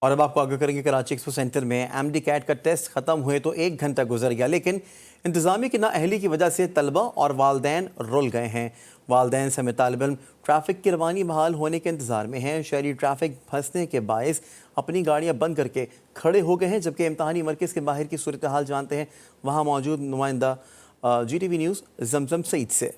और अब आपको आगे करेंगे, कराची एक्सपो सेंटर में एमडी कैट का टेस्ट खत्म हुए तो 1 घंटा गुजर गया, लेकिन इंतजामी की नाअहली की वजह से तलबा और वालदैन रुल गए हैं। वालदैन समेत तालिब इल्म ट्रैफिक की रवानी बहाल होने के इंतजार में हैं। शहरी ट्रैफिक फंसने के बायस अपनी गाड़ियां बंद करके खड़े हो गए हैं, जबकि इम्तहानी मरकज़ के बाहर की सूरत हाल जानते हैं वहाँ मौजूद नुमाइंदा GTV न्यूज़ जमजम सईद से।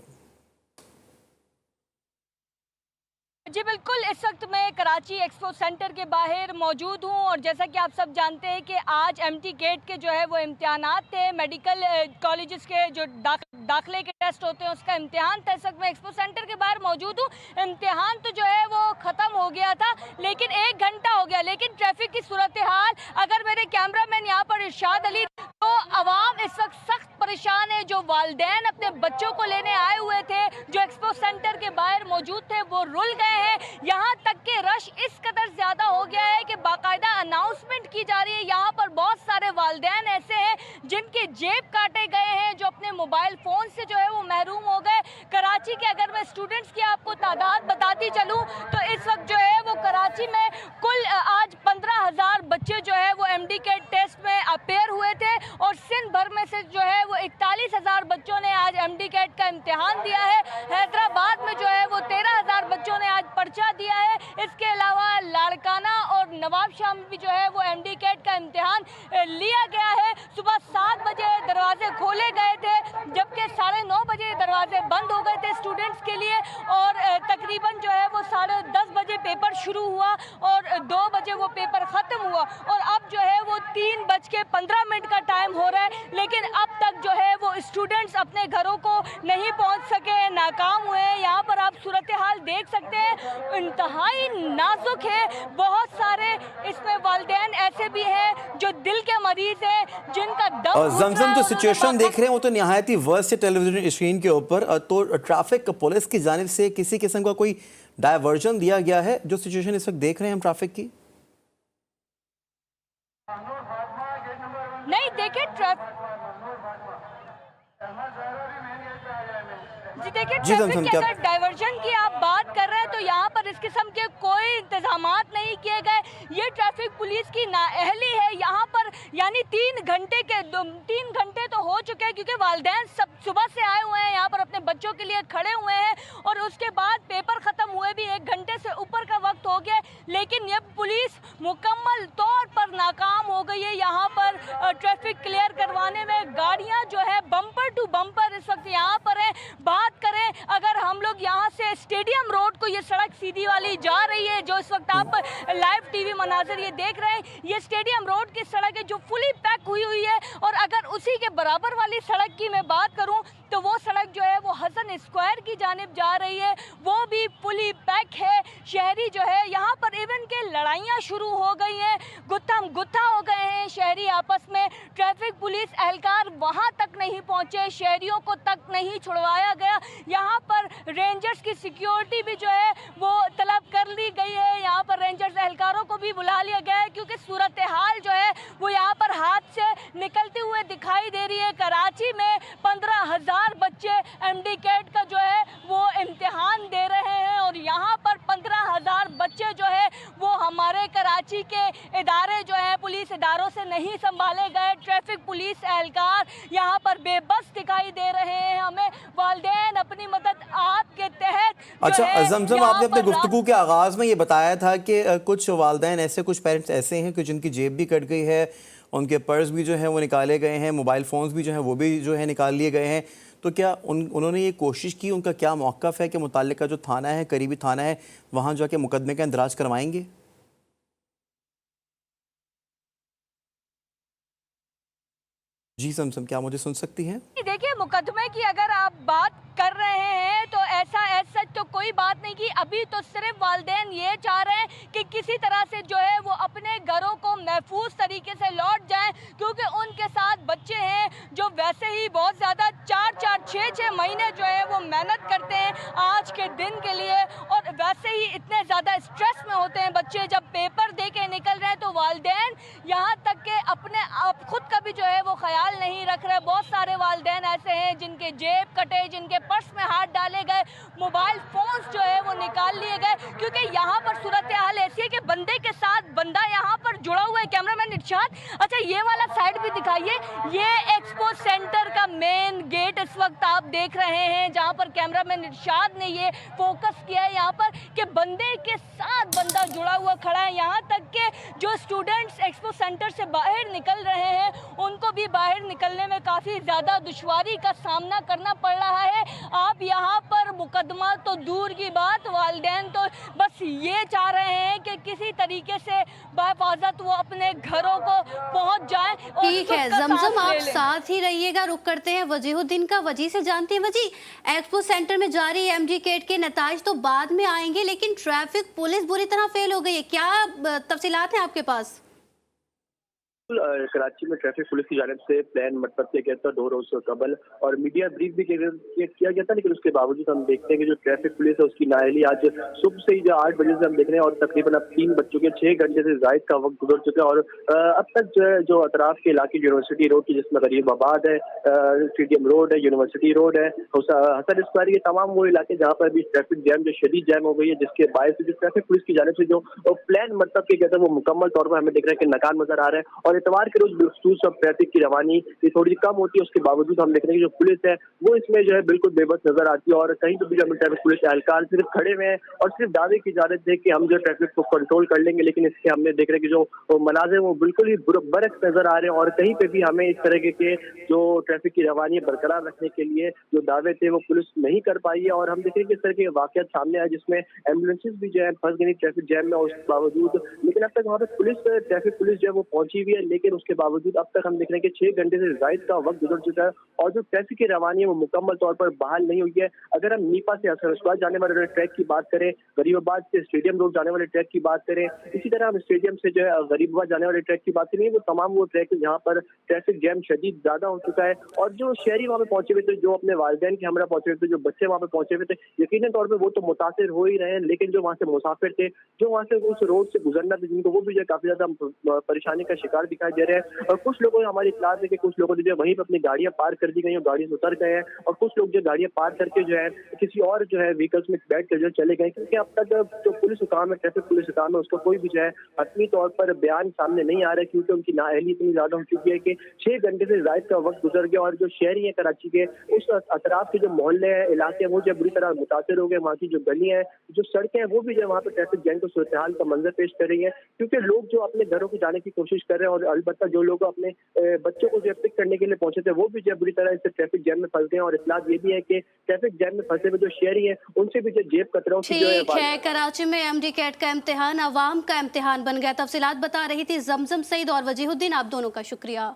जी बिल्कुल, इस वक्त मैं कराची एक्सपो सेंटर के बाहर मौजूद हूँ और जैसा कि आप सब जानते हैं कि आज एमटी गेट के जो है वो इम्तिहानात थे, मेडिकल कॉलेजेस के जो दाखिले के टेस्ट होते हैं उसका इम्तिहान था। इस वक्त मैं एक्सपो सेंटर के बाहर मौजूद हूँ। इम्तिहान तो जो है वो ख़त्म हो गया था, लेकिन 1 घंटा हो गया। लेकिन ट्रैफिक की सूरत हाल, अगर मेरे कैमरामैन यहाँ पर इरशाद अली, तो आवाम इस वक्त सख्त परेशान है। जो वालिदैन अपने बच्चों को लेने आए हुए थे, जो एक्सपो सेंटर के बाहर मौजूद थे, वो रुल गए हैं। यहाँ तक कि रश इस कदर ज़्यादा हो गया है कि बाकायदा अनाउंसमेंट की जा रही है। यहाँ पर बहुत सारे वालिदैन ऐसे हैं जिनके जेब काटे गए हैं, जो अपने मोबाइल फ़ोन से जो है वो महरूम हो गए। कराची के अगर मैं स्टूडेंट्स की आपको तादाद बताती चलूँ तो इस वक्त जो है वो कराची में कुल आज 15,000 बच्चे जो है वो एमडी कैट टेस्ट में अपेयर हुए थे और सिंध भर में से जो है वो 41,000 बच्चों ने आज एमडी कैट का इम्तिहान दिया है। हैदराबाद में जो है वो 13,000 बच्चों ने आज पर्चा दिया है। इसके अलावा लाड़काना और नवाबशाह में भी जो है वो एमडी कैट का इम्तिहान लिया गया है। सुबह 7 बजे दरवाजे खोले गए थे, जबकि 9:30 बजे दरवाजे बंद हो गए थे स्टूडेंट्स के लिए और तकरीबन जो है वो 10:30 बजे पेपर शुरू हुआ और 2 बजे वो पेपर ख़त्म हुआ और अब जो है वो 3:15 का टाइम हो रहा है, लेकिन अब तक जो है वो स्टूडेंट्स अपने घरों को नहीं पहुंच सके, नाकाम हुए हैं। यहाँ पर आप सूरत हाल देख सकते हैं, इंतहाई नाजुक है। बहुत सारे इसमें वालिदैन ऐसे भी हैं जो दिल के मरीज हैं, जिनका दम जमजम जो सिचुएशन देख रहे हैं वो तो निहायत ही वर्स्ट है टेलीविजन स्क्रीन के ऊपर। तो ट्रैफिक पुलिस की जानिब से किसी किस्म का कोई डायवर्जन दिया गया है? जो सिचुएशन इस वक्त देख रहे हैं हम ट्रैफिक की, नहीं देखे जी देखिए, ट्रैफिक के अगर डाइवर्जन की आप बात कर रहे हैं तो यहाँ पर इस किस्म के कोई इंतजामात नहीं किए गए। ये ट्रैफिक पुलिस की नाअहली है। यहाँ पर यानी 3 घंटे तो हो चुके हैं, क्योंकि वालिदैन सब सुबह से आए हुए हैं, यहाँ पर अपने बच्चों के लिए खड़े हुए हैं और उसके बाद पेपर ख़त्म हुए भी 1 घंटे से ऊपर का वक्त हो गया, लेकिन ये पुलिस मुकम्मल तौर पर नाकाम हो गई है। यहाँ पर ट्रैफिक क्लियर करवाने में गाड़ियाँ जो है बम्पर टू बम्पर इस वक्त यहाँ पर है। बात करें अगर हम लोग यहाँ से स्टेडियम रोड को, ये सड़क सीधी वाली जा रही है जो इस वक्त आप लाइव टीवी मनाजर ये देख रहे हैं, ये स्टेडियम रोड की सड़क है जो फुली पैक हुई है। और अगर उसी के बराबर वाली सड़क की मैं बात करूं तो वो सड़क जो है वो हसन स्क्वायर की जानिब जा रही है, वो भी फुली पैक है। शहरी जो है यहाँ पर इवन के लड़ाइयाँ शुरू हो गई हैं, गुत्थम गुत्था हो गए हैं शहरी आपस में। ट्रैफिक पुलिस एहलकार वहाँ तक नहीं पहुँचे, शहरियों को तक नहीं छुड़वाया गया। यहाँ पर रेंजर्स की सिक्योरिटी भी जो है वो तलब कर ली गई है। यहाँ पर रेंजर्स एहलकारों को भी बुला लिया गया है, क्योंकि सूरत हाल जो है वो यहाँ पर हाथ से निकलते हुए दिखाई दे रही है। कराची में 15,000 बच्चे एमडी कैट का जो है वो इम्तिहान दे रहे हैं और यहाँ पर 15,000 बच्चे जो है वो हमारे कराची के इदारे जो है पुलिस इदारों से नहीं संभाले गए। ट्रैफिक पुलिस एहलकार यहाँ पर बेबस दिखाई दे रहे हैं। हमें वालिदैन अपनी मदद आपके तहत अच्छा जमजम, आपने अपने गुफ्तगू के आगाज़ में ये बताया था कि कुछ वालिदैन ऐसे, कुछ पेरेंट्स ऐसे हैं कि जिनकी जेब भी कट गई है, उनके पर्स भी जो है वो निकाले गए हैं, मोबाइल फ़ोन्स भी जो है वो भी जो है निकाल लिए गए हैं। तो क्या उन्होंने ये कोशिश की, उनका क्या मौक़िफ़ है कि मुताल्लिका जो थाना है, करीबी थाना है, वहाँ जाके मुकदमे का इंदराज करवाएंगे? जी जमजम, क्या मुझे सुन सकती हैं? देखिए, मुकदमे की अगर आप बात कर रहे हैं तो ऐसा सच तो कोई बात नहीं की। अभी तो सिर्फ वालिदैन ये चाह रहे हैं कि किसी तरह से जो है वो अपने घरों को महफूज तरीके से लौट जाएं, क्योंकि उनके साथ बच्चे हैं जो वैसे ही बहुत ज़्यादा 4-4, 6-6 महीने जो है वो मेहनत करते हैं आज के दिन के लिए, और वैसे ही इतने ज़्यादा स्ट्रेस में होते हैं बच्चे जब पेपर दे के निकल रहे हैं। तो वालिदैन यहाँ तक के अपने आप खुद का भी जो है वो ख्याल नहीं रख रहे। बहुत सारे वालिदैन ऐसे हैं जिनके जेब कटे, जिनके पर्स में हाथ डाले गए, मोबाइल फोन्स जो है वो निकाल लिए गए, क्योंकि यहाँ पर सूरत हाल ऐसी है कि बंदे के साथ बंदा यहाँ पर कैमरामैन इरशाद, अच्छा ये वाला साइड भी दिखाइए। ये एक्सपो सेंटर का मेन गेट इस वक्त आप देख रहे हैं, जहां पर कैमरामैन इरशाद ने ये फोकस किया है यहाँ पर कि बंदे के साथ बंदा जुड़ा हुआ खड़ा है। यहाँ तक के जो स्टूडेंट्स एक्सपो सेंटर से बाहर निकल रहे हैं उनको भी बाहर निकलने में काफ़ी ज़्यादा दुश्वारी का सामना करना पड़ रहा है। आप यहाँ पर मुकदमा तो दूर की बात, वालिदैन तो बस ये चाह रहे हैं कि किसी तरीके से बाहिफाजत वो अपने घरों को पहुँच जाए। ठीक है जमजम, आप साथ ही रहिएगा। रुक करते हैं वजीहुद्दीन का। वजी से जानते हैं, वजी एक्सपो सेंटर में जारी एमडी कैट के नताइज तो बाद में आएंगे, लेकिन ट्रैफिक पुलिस बुरी तरह फेल हो गई है, क्या तफसीलात हैं आपके पास? कराची में ट्रैफिक पुलिस की जानिब से प्लान मतलब किया गया था 2 रोज कबल, और मीडिया ब्रीफ भी किया गया था, लेकिन उसके बावजूद हम देखते हैं कि जो ट्रैफिक पुलिस है उसकी नाअहली आज सुबह से ही जो 8 बजे से हम देख रहे हैं, और तकरीबन अब 3 बज चुके हैं, 6 घंटे से जायद का वक्त गुजर चुका है। और अब तक जो अतराफ के इलाके यूनिवर्सिटी रोड की, जिसमें गरीबाबाद है, स्टेडियम रोड है, यूनिवर्सिटी रोड है, हसन स्क्वायर, ये तमाम वो इलाके जहाँ पर भी ट्रैफिक जैम जो शदीद जैम हो गई है, जिसके बायस जो ट्रैफिक पुलिस की जानिब से जो प्लान मतलब किया गया था वो मुकम्मल तौर पर हमें दिख रहा है कि नाकाम नजर आ रहा है। और इतवार के रोज बिलखसूस अब ट्रैफिक की रवानी ये थोड़ी सी कम होती है, उसके बावजूद हम देख रहे हैं कि जो पुलिस है वो इसमें जो है बिल्कुल बेबस नजर आती है, और कहीं तो भी जो ट्रैफिक पुलिस एहलकार सिर्फ खड़े हुए हैं और सिर्फ दावे की इजाजत है कि हम जो ट्रैफिक को कंट्रोल कर लेंगे, लेकिन इसके हमने देख रहे हैं कि जो मनाजिर वो बिल्कुल ही बरक्स नजर आ रहे हैं। और कहीं पे भी हमें इस तरह के जो ट्रैफिक की रवानी बरकरार रखने के लिए जो दावे थे वो पुलिस नहीं कर पाई है। और हम देख रहे हैं कि इस तरह के वाकयात सामने आए जिसमें एम्बुलेंसेज भी जो है फंस गई ट्रैफिक जैम में, और उसके बावजूद लेकिन अब तक वहाँ पे ट्रैफिक पुलिस जो है वो पहुंची हुई है, लेकिन उसके बावजूद अब तक हम देख रहे हैं कि 6 घंटे से जायद का वक्त गुजर चुका है और जो ट्रैफिक की रवानी है वो मुकम्मल तौर पर बहाल नहीं हुई है। अगर हम नीपा से हसन जाने वाले ट्रैक की बात करें, गरीबाबाद से स्टेडियम रोड जाने वाले ट्रैक की बात करें, इसी तरह हम स्टेडियम से जो है गरीबाबाद जाने वाले ट्रैक की बात करें, वो तमाम वो ट्रैक है जहाँ पर ट्रैफिक जैम शदीद ज्यादा हो चुका है। और जो शहरी वहाँ पे पहुंचे हुए थे, जो अपने वालिदैन के हमरा पहुंचे हुए थे, जो बच्चे वहाँ पे पहुंचे हुए थे, यकीनन तौर पर वो तो मुतासिर हो ही रहे हैं, लेकिन जो वहाँ से मुसाफिर थे, जो वहाँ से उस रोड से गुजरना था जिनको, वो भी जो है काफी ज्यादा परेशानी का शिकार दिखाई दे रहे हैं। और कुछ लोगों ने हमारी इत्तला है कि कुछ लोगों ने जो वहीं पर अपनी गाड़ियां पार्क कर दी गई, गाड़ी से उतर गए हैं, और कुछ लोग जो गाड़ियां पार्क करके जो है किसी और जो है व्हीकल्स में बैठ कर जो चले गए, क्योंकि अब तक जो पुलिस हुकाम है, ट्रैफिक पुलिस हुकाम है, उसका कोई भी जो है हतमी तौर पर बयान सामने नहीं आ रहा है, क्योंकि उनकी नाअहली इतनी ज्यादा हो चुकी है कि 6 घंटे से जायद का वक्त गुजर गया। और जो शहरी है कराची के, उस अतराफ के जो मोहल्ले हैं, इलाके हैं, वो जो बुरी तरह मुतासर हो गए। वहाँ की जो गलियां हैं, जो सड़कें हैं, वो भी जो वहाँ पर ट्रैफिक जैम को सूरत हाल का मंजर पेश कर रही है, क्योंकि लोग जो अपने घरों को जाने की कोशिश कर रहे हैं, और अलबत्ता जो लोग अपने बच्चों को जो पिक करने के लिए पहुंचे थे वो भी जो बुरी तरह से ट्रैफिक जैम में फंस गए। और इत्तलात ये भी है कि ट्रैफिक जैम में फंसे हुए जो शहरी हैं उनसे भी जो जेब कतराओं की जो है। कराची में एमडी कैट का इम्तिहान अवाम का इम्तिहान बन गया। तफसीलात बता रही थी जमजम सईद और वजीहुद्दीन, आप दोनों का शुक्रिया।